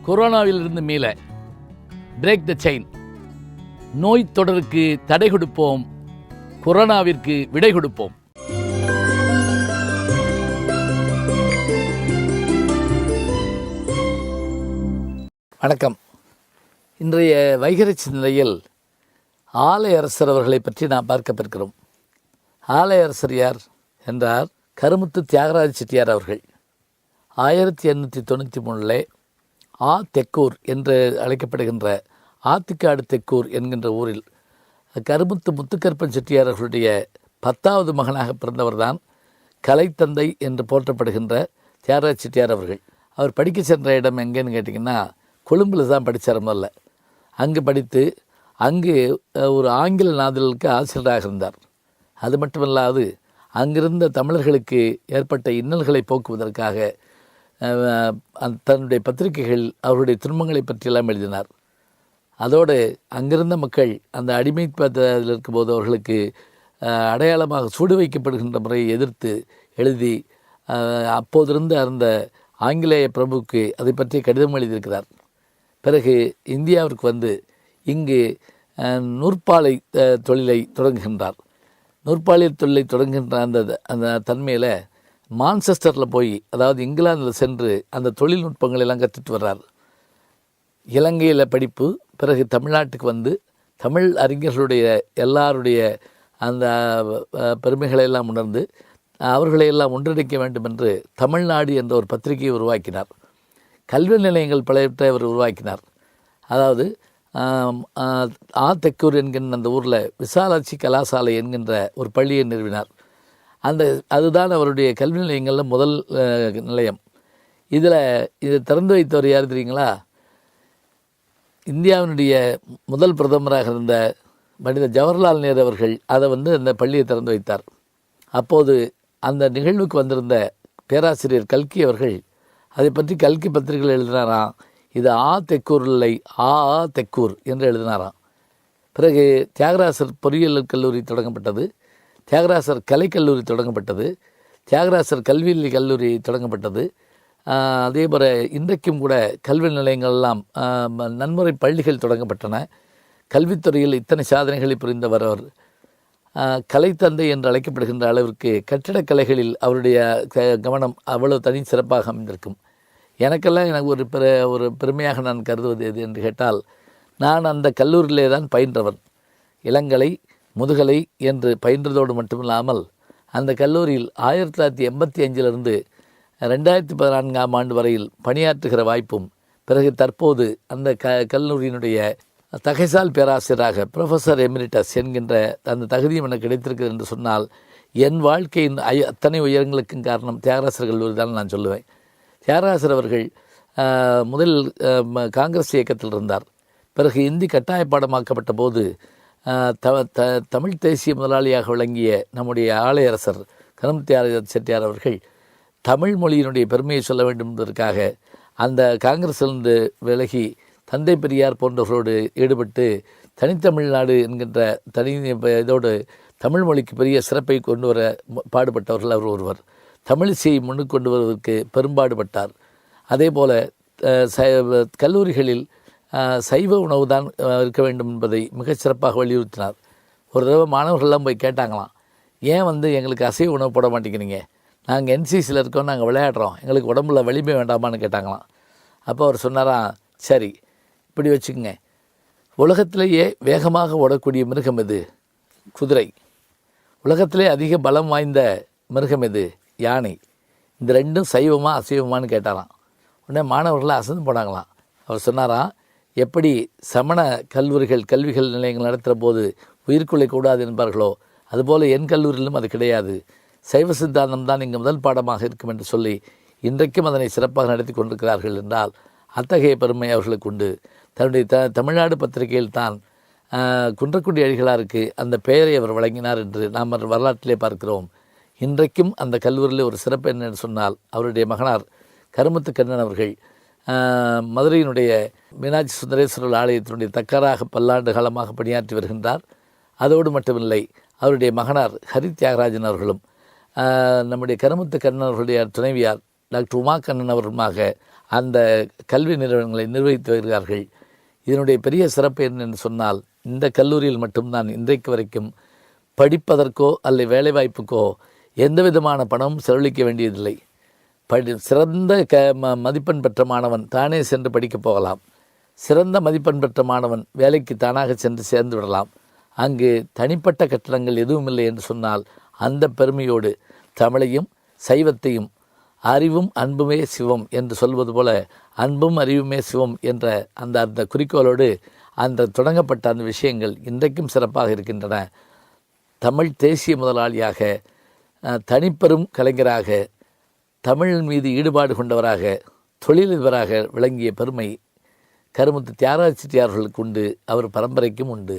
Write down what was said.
கொரோனாவிலிருந்து மீள break the chain. நோய் தொடருக்கு தடை கொடுப்போம், கொரோனாவிற்கு விடை கொடுப்போம். வணக்கம். இன்றைய வைகறை சிந்தனையில் ஆலையரசர் அவர்களை பற்றி நாம் பார்க்கப்பட்டிருக்கிறோம். ஆலையரசர் யார் என்றார் கருமுத்து தியாகராஜ செட்டியார் அவர்கள் 1893 தெக்கூர் என்று அழைக்கப்படுகின்ற ஆத்திக்காடு தெக்கூர் என்கின்ற ஊரில் கருமுத்து முத்துக்கருப்பன் செட்டியார் அவர்களுடைய 10வது மகனாக பிறந்தவர்தான் கலைத்தந்தை என்று போற்றப்படுகின்ற தியாகராஜ செட்டியார் அவர்கள். அவர் படிக்க சென்ற இடம் எங்கேன்னு கேட்டிங்கன்னா கொழும்பில் தான் படித்தார். முதல்ல அங்கு படித்து அங்கு ஒரு ஆங்கில நாதலுக்கு ஆசிரியராக இருந்தார். அது மட்டுமல்லாது அங்கிருந்த தமிழர்களுக்கு ஏற்பட்ட இன்னல்களை போக்குவதற்காக தன்னுடைய பத்திரிகைகள் அவருடைய துன்பங்களை பற்றியெல்லாம் எழுதினார். அதோடு அங்கிருந்த மக்கள் அந்த அடிமைப்பதில் இருக்கும்போது அவர்களுக்கு அடையாளமாக சூடு வைக்கப்படுகின்ற முறையை எதிர்த்து எழுதி அப்போதிருந்த அந்த ஆங்கிலேய பிரபுவுக்கு அதை பற்றி கடிதம் எழுதியிருக்கிறார். பிறகு இந்தியாவிற்கு வந்து இங்கு நூற்பாலை தொழிலை தொடங்குகின்றார். நூற்பாலை தொழிலை தொடங்குகின்ற அந்த தன்மையில் மான்செஸ்டரில் போய், அதாவது இங்கிலாந்தில் சென்று அந்த தொழில்நுட்பங்கள் எல்லாம் கற்றுட்டு வர்றார். இலங்கையில் படிப்பு, பிறகு தமிழ்நாட்டுக்கு வந்து தமிழ் அறிஞர்களுடைய எல்லாருடைய அந்த பெருமைகளையெல்லாம் உணர்ந்து அவர்களையெல்லாம் ஒன்றிணைக்க வேண்டும் என்று தமிழ்நாடு என்ற ஒரு பத்திரிகையை உருவாக்கினார். கல்வி நிலையங்கள் பலவற்றை அவர் உருவாக்கினார். அதாவது தெக்கூர் என்கின்ற அந்த ஊரில் விசாலாட்சி கலாசாலை என்கின்ற ஒரு பள்ளியை நிறுவினார். அதுதான் அவருடைய கல்வி நிலையங்களில் முதல் நிலையம். இதை திறந்து வைத்தவர் யார் தெரியுங்களா? இந்தியாவினுடைய முதல் பிரதமராக இருந்த பண்டித ஜவஹர்லால் நேரு அவர்கள் அந்த பள்ளியை திறந்து வைத்தார். அப்போது அந்த நிகழ்வுக்கு வந்திருந்த பேராசிரியர் கல்கி அவர்கள் அதை பற்றி கல்கி பத்திரிகைகள் எழுதினாராம். இது தெக்கூர் இல்லை, தெக்கூர் என்று எழுதினாராம். பிறகு தியாகராசர் பொறியியல் கல்லூரி தொடங்கப்பட்டது, தியாகராசர் கலைக்கல்லூரி தொடங்கப்பட்டது, தியாகராசர் கல்வி கல்லூரி தொடங்கப்பட்டது. அதே போல் இன்றைக்கும் கூட கல்வி நிலையங்கள்லாம் நன்முறை பள்ளிகள் தொடங்கப்பட்டன. கல்வித்துறையில் இத்தனை சாதனைகளை புரிந்தவர் அவர். கலைத்தந்தை என்று அழைக்கப்படுகின்ற அளவிற்கு கட்டிடக்கலைகளில் அவருடைய கவனம் அவ்வளவு தனி சிறப்பாக அமைந்திருக்கும். எனக்கு ஒரு பெருமையாக நான் கருதுவது எது என்று கேட்டால், நான் அந்த கல்லூரியிலே தான் பயின்றவன். இளங்கலை முதுகலை என்று பயின்றதோடு மட்டுமில்லாமல் அந்த கல்லூரியில் 1985 2014 ஆண்டு வரையில் பணியாற்றுகிற வாய்ப்பும், பிறகு தற்போது அந்த கல்லூரியினுடைய தகைசால் பேராசிரியராக ப்ரொஃபஸர் எமிரிட்டஸ் என்கின்ற அந்த தகுதியும் எனக்கு கிடைத்திருக்கிறது என்று சொன்னால், என் வாழ்க்கையின் அத்தனை உயரங்களுக்கும் காரணம் தியாகராசர் கல்லூரி தான் நான் சொல்லுவேன். தியாகராசர் அவர்கள் முதலில் காங்கிரஸ் இயக்கத்தில் இருந்தார். பிறகு இந்தி கட்டாய பாடமாக்கப்பட்ட போது தமிழ் தேசிய முதலாளியாக விளங்கிய நம்முடைய ஆலையரசர் கருமுத்து செட்டியார் அவர்கள் தமிழ் மொழியினுடைய பெருமையை சொல்ல வேண்டும் என்பதற்காக அந்த காங்கிரஸிலிருந்து விலகி தந்தை பெரியார் போன்றவர்களோடு ஈடுபட்டு தனித்தமிழ்நாடு என்கின்ற இதோடு தமிழ் மொழிக்கு பெரிய சிறப்பை கொண்டு வர பாடுபட்டவர்கள் அவர் ஒருவர். தமிழிசையை முன்னுக்கு கொண்டு வருவதற்கு பெரும்பாடுபட்டார். அதே போல் கல்லூரிகளில் சைவ உணவு தான் இருக்க வேண்டும் என்பதை மிகச் சிறப்பாக வலியுறுத்தினார். ஒரு தடவை மாணவர்கள்லாம் போய் கேட்டாங்களாம், ஏன் எங்களுக்கு அசைவ உணவு போட மாட்டேங்கிறீங்க? நாங்கள் என்சிசியில் இருக்கோம், நாங்கள் விளையாடுறோம், எங்களுக்கு உடம்புல வலிமை வேண்டாமான்னு கேட்டாங்களாம். அப்போ அவர் சொன்னாராம், சரி இப்படி வச்சுக்கோங்க, உலகத்திலேயே வேகமாக ஓடக்கூடிய மிருகம் எது? குதிரை. உலகத்திலே அதிக பலம் வாய்ந்த மிருகம் எது? யானை. இந்த ரெண்டும் சைவமா அசைவமானு கேட்டாராம். உடனே மாணவர்கள் அசந்து போனாங்களாம். அவர் சொன்னாராம், எப்படி சமண கல்விகள் நிலையங்கள் நடத்துகிற போது உயிர்கொள்ளை கூடாது என்பார்களோ, அதுபோல் என் கல்லூரியிலும் அது கிடையாது, சைவ சித்தாந்தம் தான் இங்கு முதல் பாடமாக இருக்கும் என்று சொல்லி இன்றைக்கும் அதனை சிறப்பாக நடத்தி கொண்டிருக்கிறார்கள் என்றால் அத்தகைய பெருமை அவர்களுக்கு உண்டு. தன்னுடைய தமிழ்நாடு பத்திரிகையில் தான் குன்றக்குடி அடிகளாருக்கு அந்த பெயரை அவர் வழங்கினார் என்று நாம் வரலாற்றிலே பார்க்கிறோம். இன்றைக்கும் அந்த கல்லூரியில் ஒரு சிறப்பு என்னென்னு சொன்னால், அவருடைய மகனார் கருமுத்து கண்ணன் அவர்கள் மதுரையினுடைய மீனாட்சி சுந்தரேஸ்வரர் ஆலயத்தினுடைய தக்கராக பல்லாண்டு காலமாக பணியாற்றி வருகின்றார். அதோடு மட்டுமில்லை, அவருடைய மகனார் ஹரி தியாகராஜன் அவர்களும் நம்முடைய கருமுத்து கண்ணன் அவர்களுடைய துணைவியார் டாக்டர் உமா கண்ணன் அவர்களுமாக அந்த கல்வி நிறுவனங்களை நிர்வகித்து வருகிறார்கள். இதனுடைய பெரிய சிறப்பு என்னென்னு சொன்னால், இந்த கல்லூரியில் மட்டும்தான் இன்றைக்கு வரைக்கும் படிப்பதற்கோ அல்லது வேலைவாய்ப்புக்கோ எந்த விதமான பணமும் செலவழிக்க வேண்டியதில்லை. சிறந்த மதிப்பெண் பெற்ற மாணவன் தானே சென்று படிக்கப் போகலாம். சிறந்த மதிப்பெண் பெற்ற மாணவன் வேலைக்கு தானாக சென்று சேர்ந்து விடலாம். அங்கு தனிப்பட்ட கட்டணங்கள் எதுவும் இல்லை என்று சொன்னால், அந்த பெருமையோடு தமிழையும் சைவத்தையும் அறிவும் அன்புமே சிவம் என்று சொல்வது போல அன்பும் அறிவுமே சிவம் என்ற அந்த குறிக்கோளோடு அந்த தொடங்கப்பட்ட அந்த விஷயங்கள் இன்றைக்கும் சிறப்பாக இருக்கின்றன. தமிழ் தேசிய முதலாளியாக, தனிப்பெரும் கலைஞராக, தமிழ் மீது ஈடுபாடு கொண்டவராக, தொழிலதிபராக விளங்கிய பெருமை கருமுத்து தியாகராஜ செட்டியார்களுக்கு உண்டு. அவர் பரம்பரைக்கும் உண்டு.